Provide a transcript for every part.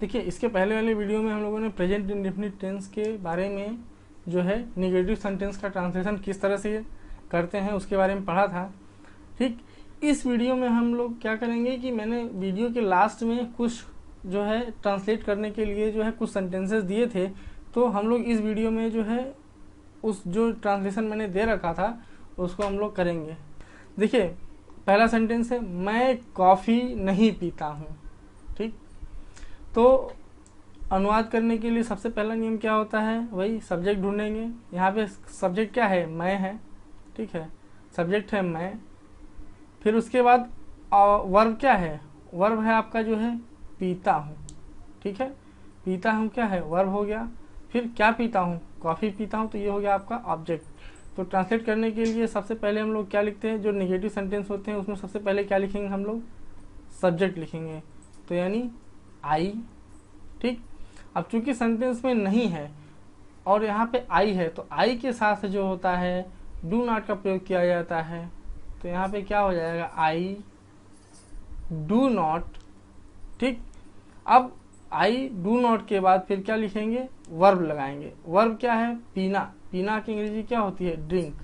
देखिए इसके पहले वाले वीडियो में हम लोगों ने प्रेजेंट इंडेफिनिट टेंस के बारे में जो है नेगेटिव सेंटेंस का ट्रांसलेशन किस तरह से करते हैं उसके बारे में पढ़ा था। ठीक, इस वीडियो में हम लोग क्या करेंगे कि मैंने वीडियो के लास्ट में कुछ जो है ट्रांसलेट करने के लिए जो है कुछ सेंटेंसेस दिए थे, तो हम लोग इस वीडियो में जो है उस जो ट्रांसलेशन मैंने दे रखा था उसको हम लोग करेंगे। देखिए पहला सेंटेंस है मैं कॉफ़ी नहीं पीता हूँ। ठीक, तो अनुवाद करने के लिए सबसे पहला नियम क्या होता है, वही सब्जेक्ट ढूंढेंगे। यहाँ पे सब्जेक्ट क्या है, मैं है। ठीक है, सब्जेक्ट है मैं। फिर उसके बाद वर्ब क्या है, वर्ब है आपका जो है पीता हूँ। ठीक है, पीता हूँ क्या है, वर्ब हो गया। फिर क्या पीता हूँ, कॉफ़ी पीता हूँ, तो ये हो गया आपका ऑब्जेक्ट। तो ट्रांसलेट करने के लिए सबसे पहले हम लोग क्या लिखते हैं, जो नेगेटिव सेंटेंस होते हैं उसमें सबसे पहले क्या लिखेंगे, हम लोग सब्जेक्ट लिखेंगे, तो यानी आई। ठीक, अब चूंकि सेंटेंस में नहीं है और यहाँ पे आई है, तो आई के साथ जो होता है डू नॉट का प्रयोग किया जाता है। तो यहाँ पे क्या हो जाएगा, आई डू नॉट। ठीक, अब आई डू नॉट के बाद फिर क्या लिखेंगे, वर्ब लगाएंगे। वर्ब क्या है, पीना। पीना की अंग्रेजी क्या होती है, ड्रिंक।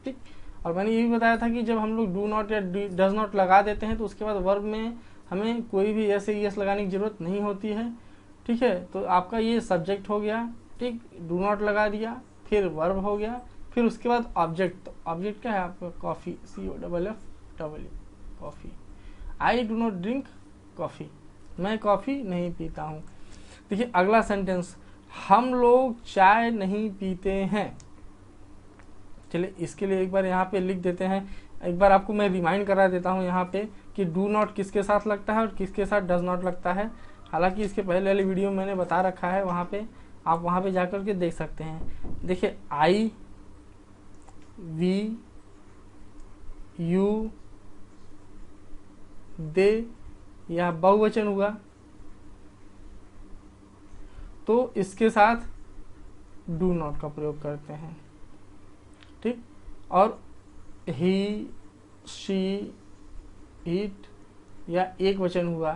ठीक, और मैंने ये भी बताया था कि जब हम लोग डू नॉट या डज नॉट लगा देते हैं तो उसके बाद वर्ब में हमें कोई भी ऐसे यस लगाने की जरूरत नहीं होती है। ठीक है, तो आपका ये सब्जेक्ट हो गया। ठीक, डू नॉट लगा दिया, फिर वर्ब हो गया, फिर उसके बाद ऑब्जेक्ट। तो ऑब्जेक्ट क्या है आपका, coffee, COFF coffee. I do not drink coffee, मैं कॉफ़ी नहीं पीता हूँ। देखिए अगला सेंटेंस, हम लोग चाय नहीं पीते हैं। चलिए इसके लिए एक बार यहाँ पे लिख देते हैं। एक बार आपको मैं रिमाइंड करा देता हूँ यहाँ पे कि डू नॉट किसके साथ लगता है और किसके साथ डज नॉट लगता है। हालांकि इसके पहले वाली वीडियो में मैंने बता रखा है, वहाँ पे आप वहाँ पे जाकर के देख सकते हैं। देखिए आई, वी, यू, दे, यह बहुवचन हुआ, तो इसके साथ डू नॉट का प्रयोग करते हैं। ठीक, और ही, शी, इट या एक वचन हुआ,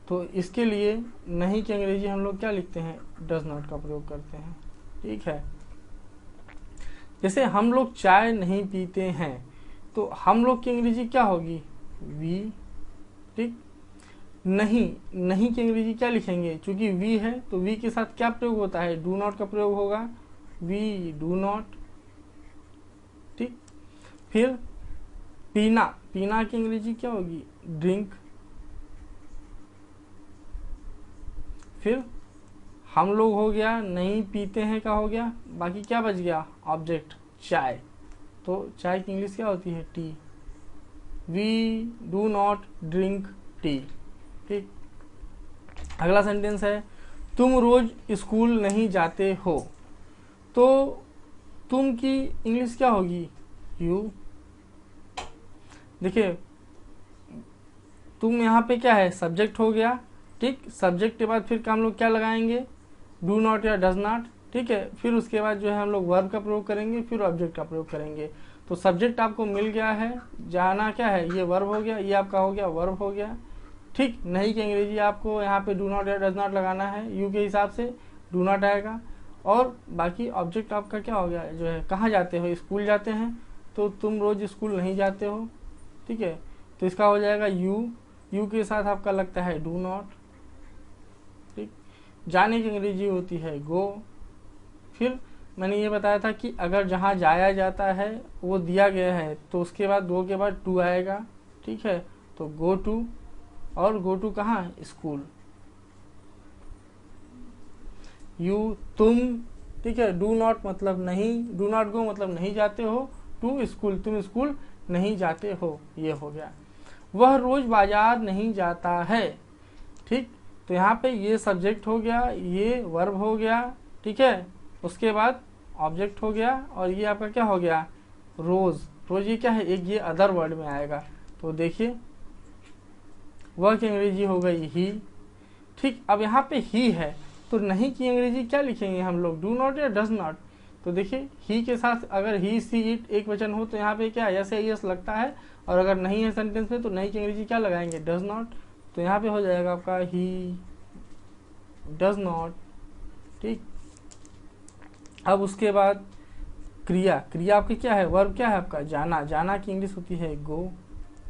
तो इसके लिए नहीं की अंग्रेजी हम लोग क्या लिखते हैं, डज नॉट का प्रयोग करते हैं। ठीक है, जैसे हम लोग चाय नहीं पीते हैं, तो हम लोग की अंग्रेजी क्या होगी, वी। ठीक, नहीं की अंग्रेजी क्या लिखेंगे, चूंकि वी है तो वी के साथ क्या प्रयोग होता है, डू नॉट का प्रयोग होगा, वी डू नॉट। ठीक, फिर पीना, पीना की अंग्रेजी क्या होगी, ड्रिंक। फिर हम लोग हो गया, नहीं पीते हैं का हो गया, बाकी क्या बच गया, ऑब्जेक्ट चाय। तो चाय की इंग्लिश क्या होती है, tea. We do not drink tea. ठीक, अगला सेंटेंस है तुम रोज स्कूल नहीं जाते हो। तो तुम की इंग्लिश क्या होगी, यू। देखिए तुम यहाँ पे क्या है, सब्जेक्ट हो गया। ठीक, सब्जेक्ट के बाद फिर हम लोग क्या लगाएंगे, डू नॉट या डज नॉट। ठीक है, फिर उसके बाद जो है हम लोग वर्ब का प्रयोग करेंगे, फिर ऑब्जेक्ट का प्रयोग करेंगे। तो सब्जेक्ट आपको मिल गया है, जाना क्या है, ये वर्ब हो गया, ये आपका हो गया वर्ब हो गया। ठीक, नहीं की अंग्रेजी आपको यहाँ पे डू नॉट या डज नॉट लगाना है, यू के हिसाब से डू नॉट आएगा। और बाकी ऑब्जेक्ट आपका क्या हो गया, जो है कहाँ जाते हो, स्कूल जाते हैं, तो तुम रोज स्कूल नहीं जाते हो। ठीक है, तो इसका हो जाएगा यू, यू के साथ आपका लगता है डू नॉट। ठीक, जाने की अंग्रेजी होती है गो। फिर मैंने ये बताया था कि अगर जहाँ जाया जाता है वो दिया गया है तो उसके बाद गो के बाद टू आएगा। ठीक है, तो गो टू, और गो टू कहाँ, स्कूल। यू तुम। ठीक है, डू नॉट मतलब नहीं, डू नॉट गो मतलब नहीं जाते हो, टू स्कूल तुम स्कूल नहीं जाते हो, ये हो गया। वह रोज बाजार नहीं जाता है। ठीक, तो यहाँ पे ये सब्जेक्ट हो गया, ये वर्ब हो गया। ठीक है, उसके बाद ऑब्जेक्ट हो गया, और ये आपका क्या हो गया, रोज। रोज ये क्या है, एक ये अदर वर्ड में आएगा। तो देखिए वह की अंग्रेजी हो गई ही। ठीक, अब यहाँ पे ही है तो नहीं की अंग्रेजी क्या लिखेंगे हम लोग, डू नॉट या डज नॉट। तो देखिए ही के साथ अगर ही सी इट एक वचन हो तो यहाँ पे क्या यस या यस लगता है, और अगर नहीं है सेंटेंस में तो नहीं की अंग्रेजी क्या लगाएंगे, डज नॉट। तो यहाँ पे हो जाएगा आपका ही डज नॉट। ठीक, अब उसके बाद क्रिया, क्रिया आपकी क्या है, वर्ब क्या है आपका जाना, जाना की इंग्लिश होती है गो।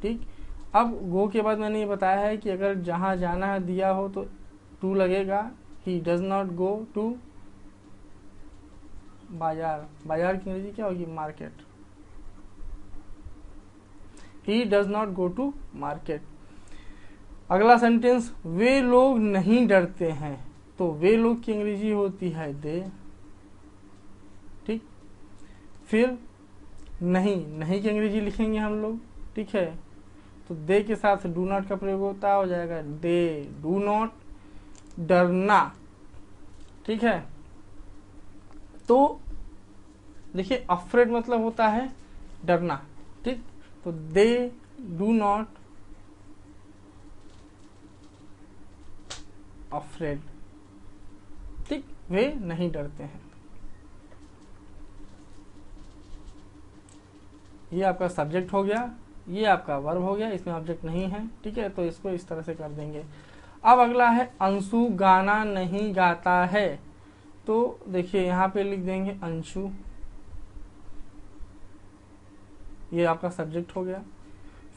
ठीक, अब गो के बाद मैंने ये बताया है कि अगर जहाँ जाना है दिया हो तो टू लगेगा, he does not go to बाजार, बाजार की अंग्रेजी क्या होगी, market, he does not go to market. अगला सेंटेंस, वे लोग नहीं डरते हैं, तो वे लोग की अंग्रेजी होती है दे। ठीक, फिर नहीं, नहीं की अंग्रेजी लिखेंगे हम लोग। ठीक है, तो दे के साथ डू नॉट का प्रयोग होता है, हो जाएगा दे डू नॉट डरना। ठीक है, तो देखिए अफ्रेड मतलब होता है डरना। ठीक, तो दे डू नॉट अफ्रेड। ठीक, वे नहीं डरते हैं। ये आपका सब्जेक्ट हो गया, ये आपका वर्ब हो गया, इसमें ऑब्जेक्ट नहीं है। ठीक है, तो इसको इस तरह से कर देंगे। अब अगला है अंशु गाना नहीं गाता है, तो देखिए यहाँ पे लिख देंगे अंशु, ये आपका सब्जेक्ट हो गया।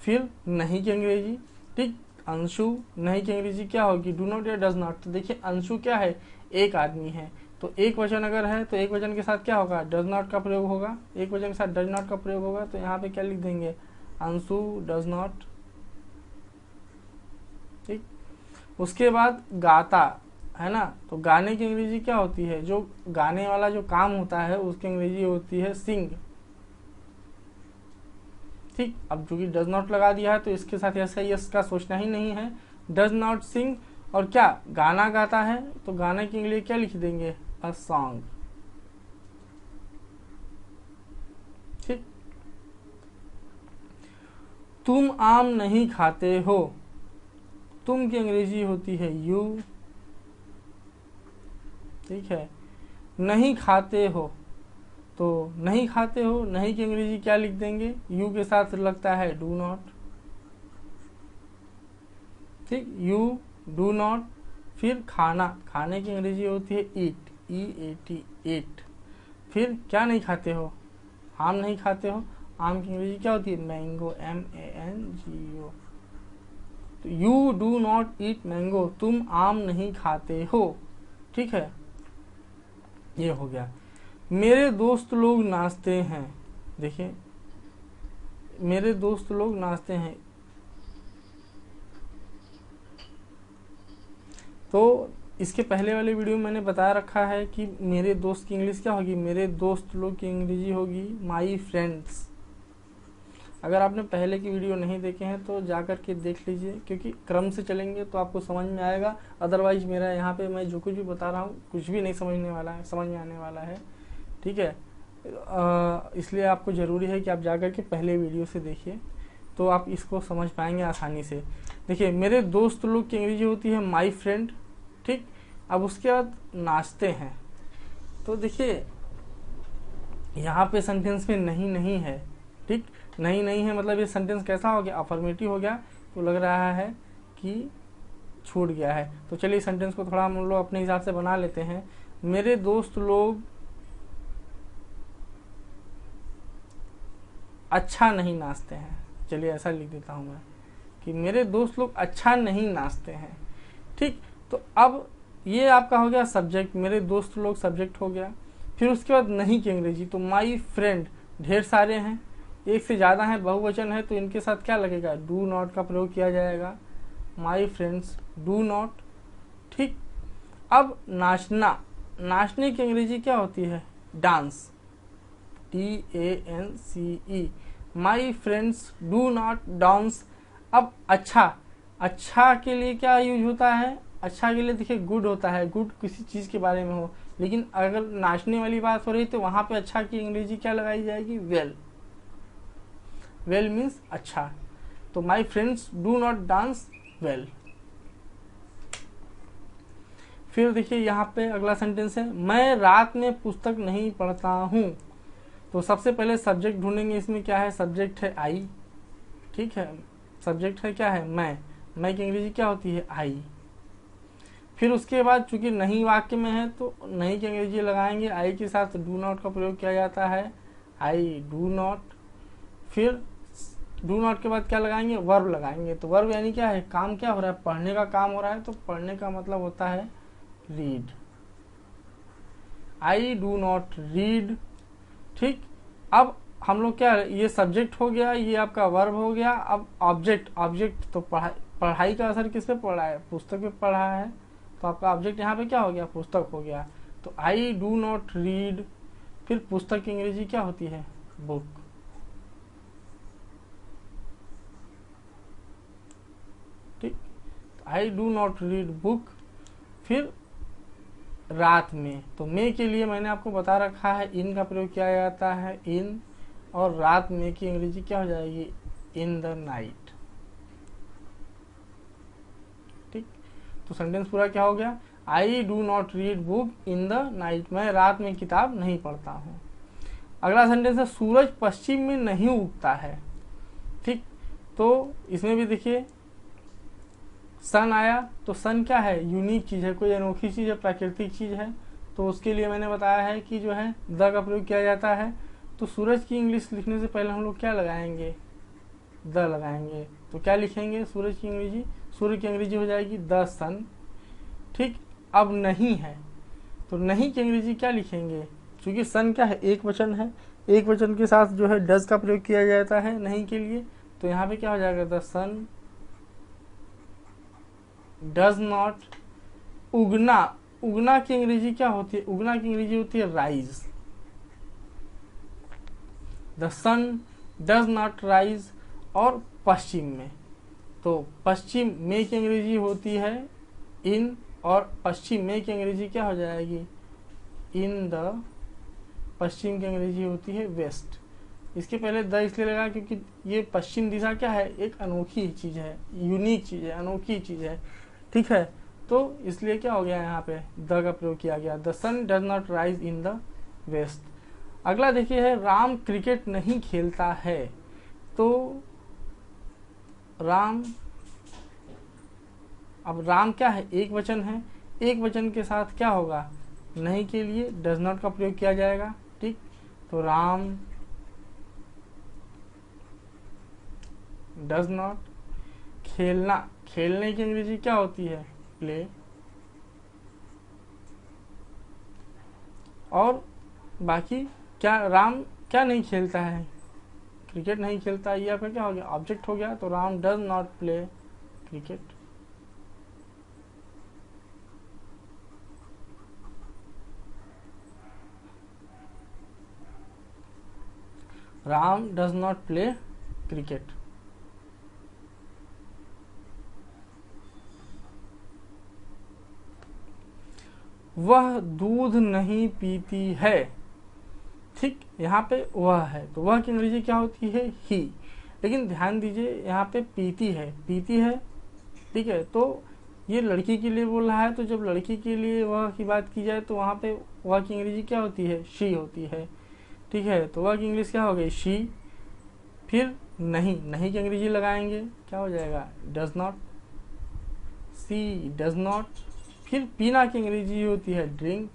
फिर नहीं की अंग्रेजी, ठीक, अंशु नहीं की अंग्रेजी क्या होगी, डू नॉट या डज नॉट। तो देखिए अंशु क्या है, एक आदमी है, तो एक वचन अगर है तो एक वचन के साथ क्या होगा, डज नॉट का प्रयोग होगा, एक वचन के साथ डज नॉट का प्रयोग होगा। तो यहाँ पे क्या लिख देंगे, अंशु डज नॉट। ठीक, उसके बाद गाता है ना, तो गाने की अंग्रेजी क्या होती है, जो गाने वाला जो काम होता है उसकी अंग्रेजी होती है सिंग। ठीक, अब चूंकि डज नॉट लगा दिया है तो इसके साथ ऐसा यस का सोचना ही नहीं है, डज नॉट सिंग। और क्या गाना गाता है, तो गाने के लिए क्या लिख देंगे, अ सॉन्ग। ठीक, तुम आम नहीं खाते हो, तुम की अंग्रेजी होती है यू। ठीक है, नहीं खाते हो, तो नहीं खाते हो, नहीं की अंग्रेजी क्या लिख देंगे, यू के साथ लगता है डू नॉट। ठीक, यू डू नॉट। फिर खाना, खाने की अंग्रेजी होती है ईट, ई ए टी, ईट। फिर क्या नहीं खाते हो, आम नहीं खाते हो, आम की अंग्रेजी क्या होती है, mango, M A N G O. तो you do not eat mango, तुम आम नहीं खाते हो। ठीक है, ये हो गया। मेरे दोस्त लोग नाचते हैं, देखिए मेरे दोस्त लोग नाचते हैं, तो इसके पहले वाले वीडियो में मैंने बता रखा है कि मेरे दोस्त की इंग्लिश क्या होगी, मेरे दोस्त लोग की अंग्रेजी होगी माई फ्रेंड्स। अगर आपने पहले की वीडियो नहीं देखे हैं तो जा कर के देख लीजिए, क्योंकि क्रम से चलेंगे तो आपको समझ में आएगा। अदरवाइज मेरा यहाँ पे मैं जो कुछ भी बता रहा हूँ कुछ भी नहीं समझने वाला है, समझ में आने वाला है। ठीक है, इसलिए आपको ज़रूरी है कि आप जा कर के पहले वीडियो से देखिए, तो आप इसको समझ पाएंगे आसानी से। देखिए मेरे दोस्त लोग की अंग्रेजी होती है माई फ्रेंड। ठीक, अब उसके बाद नाचते हैं, तो देखिए यहाँ पे सेंटेंस में नहीं नहीं है। ठीक, नहीं नहीं है मतलब ये सेंटेंस कैसा हो गया, अफर्मेटिव हो गया, तो लग रहा है कि छूट गया है। तो चलिए सेंटेंस को थोड़ा हम लोग अपने हिसाब से बना लेते हैं। मेरे दोस्त लोग अच्छा नहीं नाचते हैं, चलिए ऐसा लिख देता हूँ मैं कि मेरे दोस्त लोग अच्छा नहीं नाचते हैं। ठीक, तो अब ये आपका हो गया सब्जेक्ट, मेरे दोस्त लोग सब्जेक्ट हो गया। फिर उसके बाद नहीं की अंग्रेजी, तो माई फ्रेंड ढेर सारे हैं, एक से ज़्यादा है, बहुवचन है, तो इनके साथ क्या लगेगा, डू नॉट का प्रयोग किया जाएगा, माई फ्रेंड्स डू नॉट। ठीक, अब नाचना, नाचने की अंग्रेजी क्या होती है, dance, DANCE। My friends do not dance. अब अच्छा, अच्छा के लिए क्या यूज होता है, अच्छा के लिए देखिए गुड होता है, गुड किसी चीज़ के बारे में हो, लेकिन अगर नाचने वाली बात हो रही तो वहाँ पे अच्छा की अंग्रेजी क्या लगाई जाएगी, वेल। वेल मीन्स अच्छा, तो my friends do not dance well. फिर देखिए यहाँ पे अगला सेंटेंस है, मैं रात में पुस्तक नहीं पढ़ता हूँ। तो सबसे पहले सब्जेक्ट ढूंढेंगे, इसमें क्या है, सब्जेक्ट है आई, ठीक है, सब्जेक्ट है क्या है, मैं की अंग्रेजी क्या होती है, आई। फिर उसके बाद चूंकि नहीं वाक्य में है तो नहीं की अंग्रेजी लगाएंगे, आई के साथ डू नॉट का प्रयोग किया जाता है, आई डू नॉट। फिर डू नॉट के बाद क्या लगाएंगे, वर्ब लगाएंगे। तो वर्ब यानी क्या है, काम क्या हो रहा है, पढ़ने का काम हो रहा है, तो पढ़ने का मतलब होता है read, I do not read. ठीक, अब हम लोग क्या, ये सब्जेक्ट हो गया, ये आपका वर्ब हो गया। अब ऑब्जेक्ट तो पढ़ाई का असर किस पे पड़ रहा है, पुस्तक पे पड़ रहा है, तो आपका ऑब्जेक्ट यहाँ पे क्या हो गया, पुस्तक हो गया। तो आई डू नॉट रीड। फिर पुस्तक की अंग्रेजी क्या होती है, बुक। ठीक, आई डू नॉट रीड बुक। फिर रात में, तो मे के लिए मैंने आपको बता रखा है इन का प्रयोग किया जाता है, इन, और रात में की अंग्रेजी क्या हो जाएगी, इन द नाइट। ठीक, तो सेंटेंस पूरा क्या हो गया, आई do not read book in the night, मैं रात में किताब नहीं पढ़ता हूँ। अगला सेंटेंस है, सूरज पश्चिम में नहीं उगता है। ठीक, तो इसमें भी देखिए सन आया, तो सन क्या है, यूनिक चीज है, कोई अनोखी चीज है, प्राकृतिक चीज है, तो उसके लिए मैंने बताया है कि जो है द का प्रयोग किया जाता है। तो सूरज की इंग्लिश लिखने से पहले हम लोग क्या लगाएंगे, द लगाएंगे। तो क्या लिखेंगे, सूरज की अंग्रेजी, सूर्य की अंग्रेजी हो जाएगी द सन। ठीक, अब नहीं है, तो नहीं की अंग्रेजी क्या लिखेंगे, क्योंकि सन क्या है, एक वचन है, एक वचन के साथ जो है डज का प्रयोग किया जाता है नहीं के लिए, तो यहाँ पे क्या हो जाएगा, द सन डज नॉट। उगना, उगना की अंग्रेजी क्या होती है, उगना की अंग्रेजी होती है rise. The sun does not rise. और पश्चिम में, तो पश्चिम में की अंग्रेजी होती है इन, और पश्चिम में की अंग्रेजी क्या हो जाएगी, इन द। पश्चिम की अंग्रेजी होती है वेस्ट। इसके पहले द इसलिए लगा क्योंकि ये पश्चिम दिशा क्या है, एक अनोखी चीज है, यूनिक चीज है, अनोखी चीज है। ठीक है, तो इसलिए क्या हो गया, यहाँ पे द का प्रयोग किया गया, the sun does not rise in the west. अगला देखिए है, राम क्रिकेट नहीं खेलता है। तो राम, अब राम क्या है, एक वचन है, एक वचन के साथ क्या होगा, नहीं के लिए डज नॉट का प्रयोग किया जाएगा। ठीक, तो राम डज नॉट। खेलना, खेलने की अंग्रेजी क्या होती है, प्ले। और बाकी क्या, राम क्या नहीं खेलता है, क्रिकेट नहीं खेलता है, ये आपका क्या हो गया, ऑब्जेक्ट हो गया। तो Ram does not play cricket. Ram does not play cricket. वह दूध नहीं पीती है। ठीक, यहाँ पे वह है, तो वह की अंग्रेजी क्या होती है, ही। लेकिन ध्यान दीजिए यहाँ पे पीती है, पीती है। ठीक है, तो ये लड़की के लिए बोल रहा है, तो जब लड़की के लिए वह की बात की जाए तो वहाँ पे वह की अंग्रेजी क्या होती है, शी होती है। ठीक है, तो वह की इंग्लिश क्या हो गई, शी। फिर नहीं, नहीं की अंग्रेजी लगाएंगे, क्या हो जाएगा, does not, she does not. फिर पीना की अंग्रेजी होती है ड्रिंक।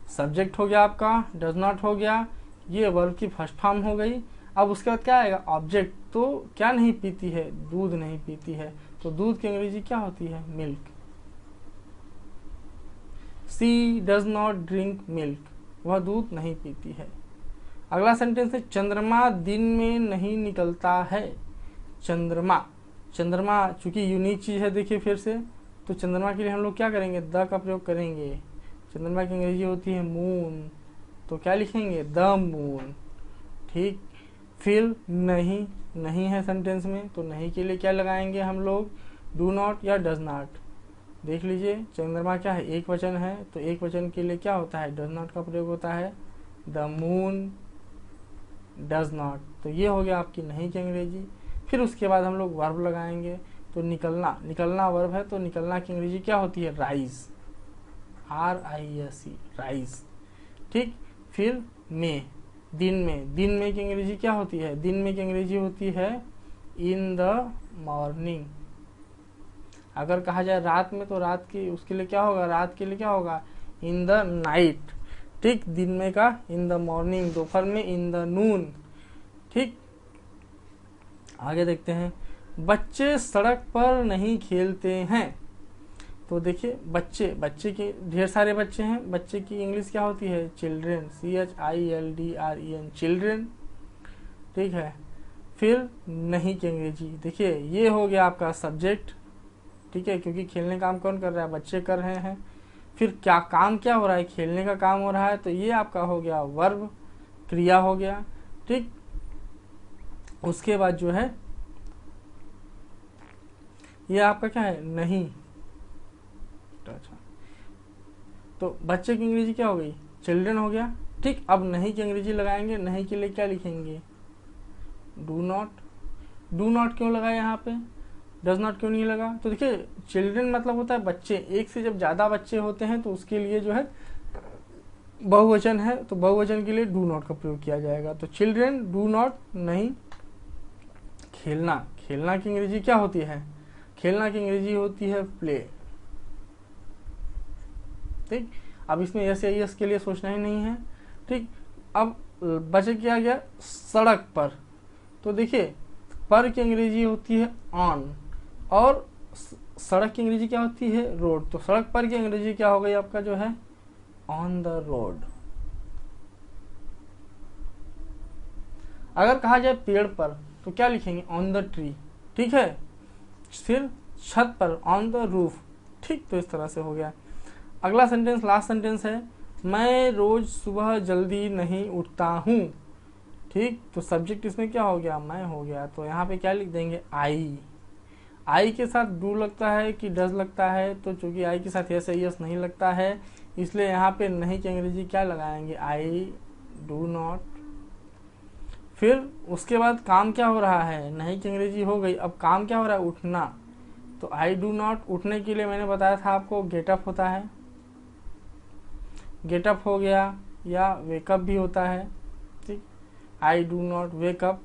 सब्जेक्ट हो गया आपका, डज नॉट हो गया, ये वर्ब की फर्स्ट फॉर्म हो गई। अब उसके बाद क्या आएगा, ऑब्जेक्ट। तो क्या नहीं पीती है, दूध नहीं पीती है, तो दूध की अंग्रेजी क्या होती है, milk. She does not drink milk, वह दूध नहीं पीती है। अगला सेंटेंस है, चंद्रमा दिन में नहीं निकलता है। चंद्रमा, चंद्रमा चूंकि यूनिक चीज है, देखिए फिर से, तो चंद्रमा के लिए हम लोग क्या करेंगे, द का प्रयोग करेंगे। चंद्रमा की अंग्रेजी होती है मून, तो क्या लिखेंगे, द मून। ठीक, फिर नहीं, नहीं है सेंटेंस में, तो नहीं के लिए क्या लगाएंगे हम लोग, डू नॉट या डज नॉट। देख लीजिए, चंद्रमा क्या है, एक वचन है, तो एक वचन के लिए क्या होता है, डज नॉट का प्रयोग होता है, द मून डज नॉट। तो ये हो गया आपकी नहीं की अंग्रेजी। फिर उसके बाद हम लोग वर्ब लगाएंगे, तो निकलना, निकलना वर्ब है, तो निकलना की अंग्रेजी क्या होती है? Rise, RISE, rise. ठीक, फिर में, दिन में, दिन में की अंग्रेजी क्या होती है? दिन में की अंग्रेजी होती है इन द मॉर्निंग। अगर कहा जाए रात में, तो रात की, उसके लिए क्या होगा? रात के लिए क्या होगा? In the night. ठीक, दिन में का इन द मॉर्निंग, दोपहर में इन द नून। ठीक, आगे देखते हैं, बच्चे सड़क पर नहीं खेलते हैं। तो देखिए बच्चे, बच्चे के ढेर सारे बच्चे हैं, बच्चे की इंग्लिश क्या होती है? Children, CHILDREN, children. ठीक है, फिर नहीं की अंग्रेजी, देखिए ये हो गया आपका सब्जेक्ट। ठीक है, क्योंकि खेलने काम कौन कर रहा है? बच्चे कर रहे हैं। फिर क्या काम क्या हो रहा है? खेलने का काम हो रहा है, तो ये आपका हो गया वर्ब, क्रिया हो गया। ठीक, उसके बाद जो है ये आपका क्या है? नहीं। अच्छा, तो बच्चे की अंग्रेजी क्या हो गई? चिल्ड्रन हो गया। ठीक, अब नहीं की अंग्रेजी लगाएंगे, नहीं के लिए क्या लिखेंगे? Do not. डू नॉट क्यों लगा यहाँ पे? डज नॉट क्यों नहीं लगा? तो देखिए चिल्ड्रन मतलब होता है बच्चे, एक से जब ज्यादा बच्चे होते हैं तो उसके लिए जो है बहुवचन है, तो बहुवचन के लिए डू नॉट का प्रयोग किया जाएगा। तो चिल्ड्रन, डू नॉट, नहीं। खेलना, खेलना की अंग्रेजी क्या होती है? खेलना की अंग्रेजी होती है प्ले। ठीक, अब इसमें यस या यस के लिए सोचना ही नहीं है। ठीक, अब बचे क्या गया? सड़क पर। तो देखिए पर की अंग्रेजी होती है ऑन, और सड़क की अंग्रेजी क्या होती है? रोड। तो सड़क पर की अंग्रेजी क्या हो गई आपका जो है? On the road. अगर कहा जाए पेड़ पर, तो क्या लिखेंगे? On the tree. ठीक है, फिर छत पर, ऑन द रूफ। ठीक, तो इस तरह से हो गया। अगला सेंटेंस, लास्ट सेंटेंस है, मैं रोज सुबह जल्दी नहीं उठता हूँ। ठीक, तो सब्जेक्ट इसमें क्या हो गया? मैं हो गया। तो यहाँ पे क्या लिख देंगे? आई। आई के साथ डू लगता है कि डज लगता है? तो चूंकि आई के साथ यस यस नहीं लगता है, इसलिए यहाँ पे नहीं की अंग्रेजी क्या लगाएंगे? आई डू नॉट। फिर उसके बाद काम क्या हो रहा है? नहीं की अंग्रेजी हो गई, अब काम क्या हो रहा है? उठना। तो आई डू नॉट, उठने के लिए मैंने बताया था आपको गेटअप होता है, गेटअप हो गया, या वेकअप भी होता है। ठीक, आई डू नॉट वेकअप।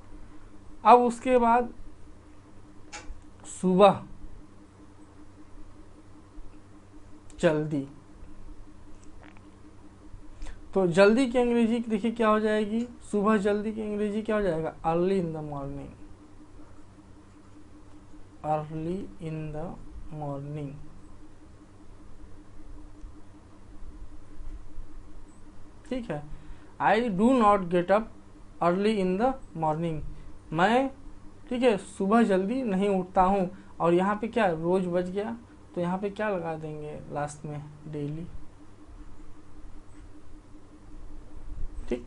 अब उसके बाद सुबह जल्दी, तो जल्दी की अंग्रेजी देखिए क्या हो जाएगी? सुबह जल्दी की अंग्रेजी क्या हो जाएगा? Early in the morning, early in the morning. ठीक है, आई do not get up early in the morning, मैं, ठीक है, सुबह जल्दी नहीं उठता हूँ। और यहाँ पे क्या रोज बच गया, तो यहाँ पे क्या लगा देंगे लास्ट में? डेली। ठीक,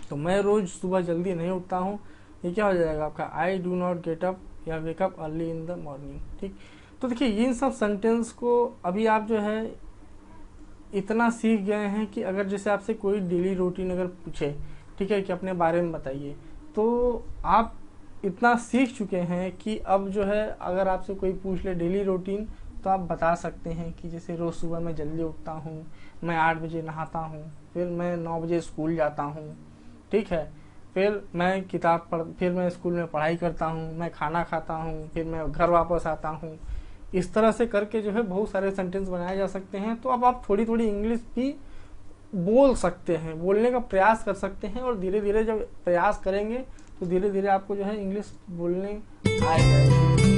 तो मैं रोज सुबह जल्दी नहीं उठता हूँ, ये क्या हो जाएगा आपका? I do not get up या wake up early in the morning. ठीक, तो देखिए इन सब सेंटेंस को अभी आप जो है इतना सीख गए हैं कि अगर जैसे आपसे कोई डेली रूटीन अगर पूछे, ठीक है, कि अपने बारे में बताइए, तो आप इतना सीख चुके हैं कि अब जो है अगर आपसे कोई पूछ ले डेली रूटीन, तो आप बता सकते हैं कि जैसे रोज़ सुबह मैं जल्दी उठता हूँ, मैं 8 बजे नहाता हूँ, फिर मैं 9 बजे स्कूल जाता हूँ। ठीक है, फिर मैं किताब पढ़, फिर मैं स्कूल में पढ़ाई करता हूँ, मैं खाना खाता हूँ, फिर मैं घर वापस आता हूँ। इस तरह से करके जो है बहुत सारे सेंटेंस बनाए जा सकते हैं। तो अब आप थोड़ी थोड़ी इंग्लिश भी बोल सकते हैं, बोलने का प्रयास कर सकते हैं, और धीरे धीरे जब प्रयास करेंगे तो धीरे धीरे आपको जो है इंग्लिश बोलने आएगा।